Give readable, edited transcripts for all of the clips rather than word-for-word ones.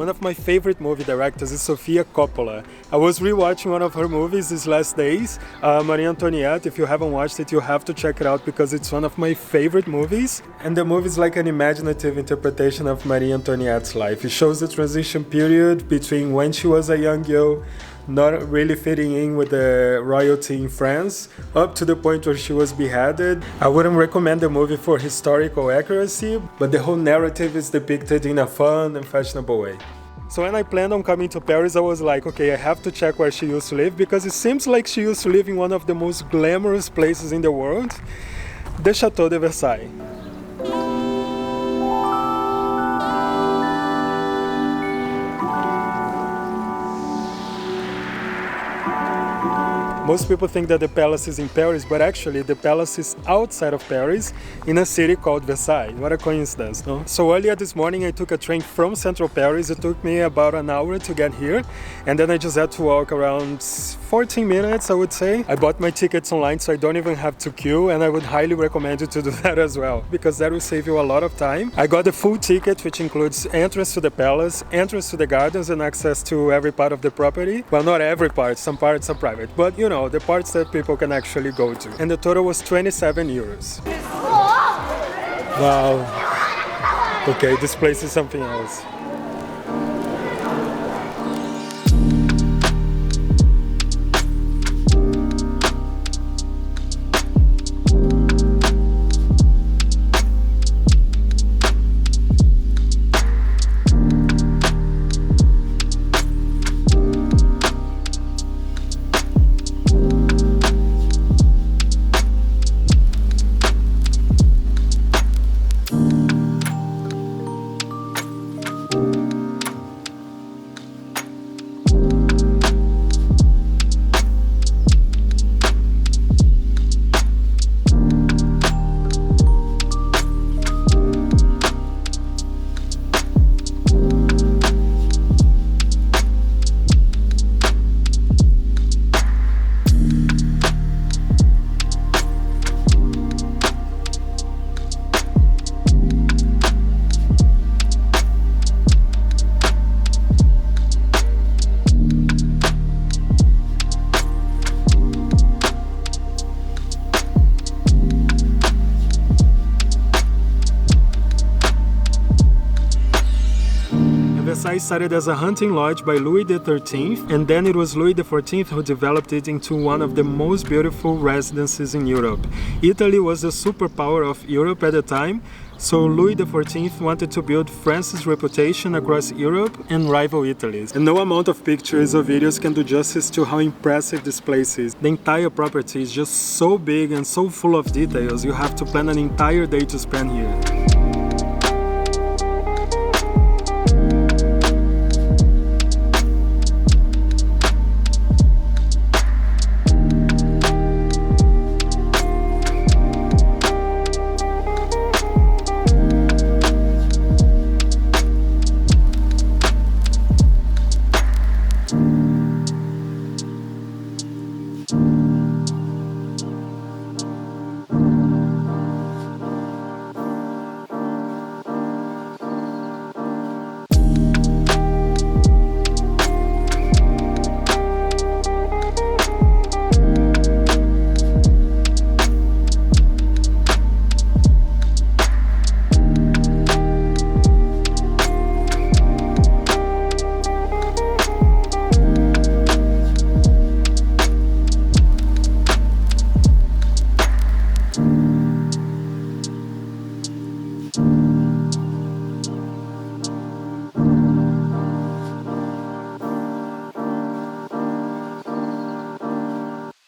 One of my favorite movie directors is Sofia Coppola. I was rewatching one of her movies these last days, Marie Antoinette. If you haven't watched it, you have to check it out because it's one of my favorite movies. And the movie is like an imaginative interpretation of Marie Antoinette's life. It shows the transition period between when she was a young girl, not really fitting in with the royalty in France, up to the point where she was beheaded. I wouldn't recommend the movie for historical accuracy, but the whole narrative is depicted in a fun and fashionable way. So when I planned on coming to Paris, I was like, okay, I have to check where she used to live, because it seems like she used to live in one of the most glamorous places in the world, the Chateau de Versailles. Most people think that the palace is in Paris, but actually the palace is outside of Paris in a city called Versailles. What a coincidence, no? So earlier this morning I took a train from central Paris. It took me about an hour to get here, and then I just had to walk around 14 minutes, I would say. I bought my tickets online, so I don't even have to queue, and I would highly recommend you to do that as well, because that will save you a lot of time. I got the full ticket, which includes entrance to the palace, entrance to the gardens, and access to every part of the property. Well, not every part, some parts are private, but you know, the parts that people can actually go to. And the total was 27 euros. Wow. Okay, this place is something else. Versailles started as a hunting lodge by Louis XIII, and then it was Louis XIV who developed it into one of the most beautiful residences in Europe. Italy was the superpower of Europe at the time, so Louis XIV wanted to build France's reputation across Europe and rival Italy's. And no amount of pictures or videos can do justice to how impressive this place is. The entire property is just so big and so full of details, you have to plan an entire day to spend here.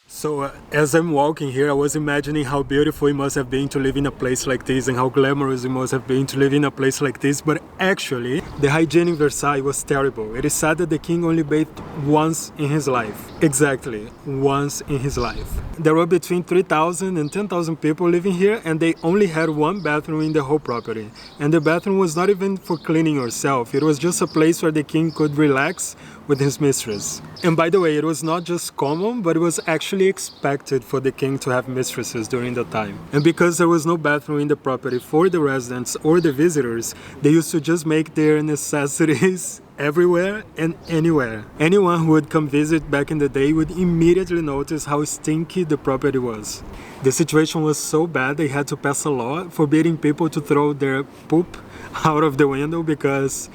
So as I'm walking here, I was imagining how beautiful it must have been to live in a place like this and how glamorous it must have been to live in a place like this. But actually, the hygiene in Versailles was terrible. It is said that the king only bathed once in his life. Exactly, once in his life. There were between 3,000 and 10,000 people living here, and they only had one bathroom in the whole property. And the bathroom was not even for cleaning yourself. It was just a place where the king could relax with his mistress. And by the way, it was not just common, but it was actually expected for the king to have mistresses during the time. And because there was no bathroom in the property for the residents or the visitors, they used to just make their necessities everywhere and anywhere. Anyone who would come visit back in the day would immediately notice how stinky the property was. The situation was so bad they had to pass a law forbidding people to throw their poop out of the window because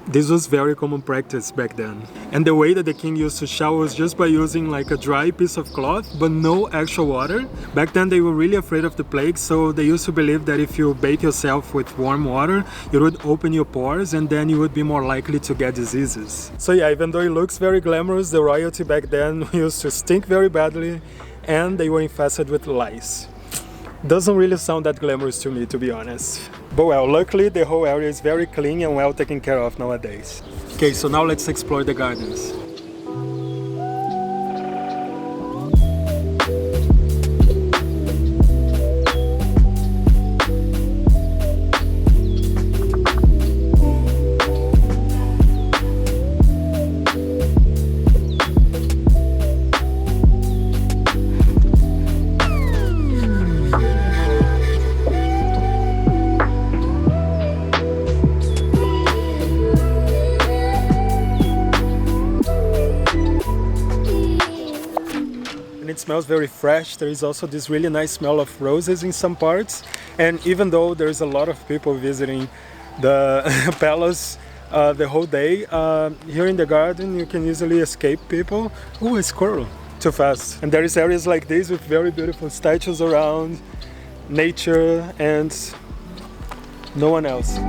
this was very common practice back then. And the way that the king used to shower was just by using like a dry piece of cloth, but no actual water. Back then they were really afraid of the plague, so they used to believe that if you bathe yourself with warm water, it would open your pores and then you would be more likely to get diseases. So yeah, even though it looks very glamorous, the royalty back then used to stink very badly and they were infested with lice. Doesn't really sound that glamorous to me, to be honest. But well, luckily the whole area is very clean and well taken care of nowadays. Okay, so now let's explore the gardens. It smells very fresh. There is also this really nice smell of roses in some parts, and even though there's a lot of people visiting the palace the whole day, here in the garden you can easily escape people. Oh, a squirrel! Too fast. And there is areas like this with very beautiful statues around, nature, and no one else.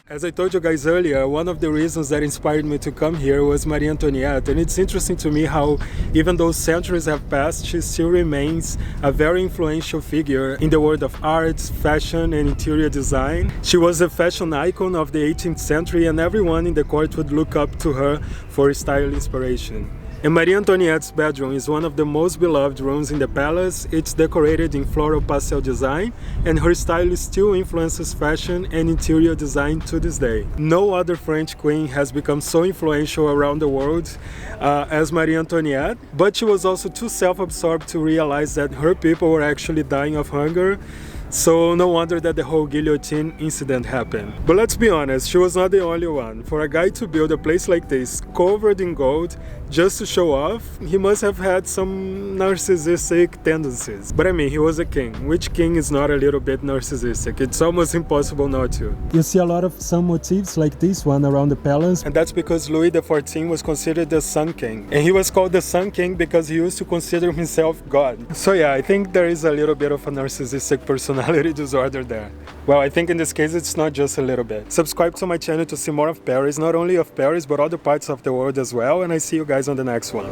As I told you guys earlier, one of the reasons that inspired me to come here was Marie Antoinette, and it's interesting to me how even though centuries have passed, she still remains a very influential figure in the world of arts, fashion and interior design. She was a fashion icon of the 18th century and everyone in the court would look up to her for style inspiration. And Marie Antoinette's bedroom is one of the most beloved rooms in the palace. It's decorated in floral pastel design, and her style still influences fashion and interior design to this day. No other French queen has become so influential around the world as Marie Antoinette, but she was also too self-absorbed to realize that her people were actually dying of hunger. So no wonder that the whole guillotine incident happened. But let's be honest, she was not the only one. For a guy to build a place like this, covered in gold, just to show off, he must have had some narcissistic tendencies. But I mean, he was a king. Which king is not a little bit narcissistic? It's almost impossible not to. You see a lot of sun motifs like this one around the palace, and that's because Louis XIV was considered the Sun King. And he was called the Sun King because he used to consider himself God. So yeah, I think there is a little bit of a narcissistic personality disorder there. Well, I think in this case it's not just a little bit. Subscribe to my channel to see more of Paris, not only of Paris but other parts of the world as well, and I see you guys on the next one.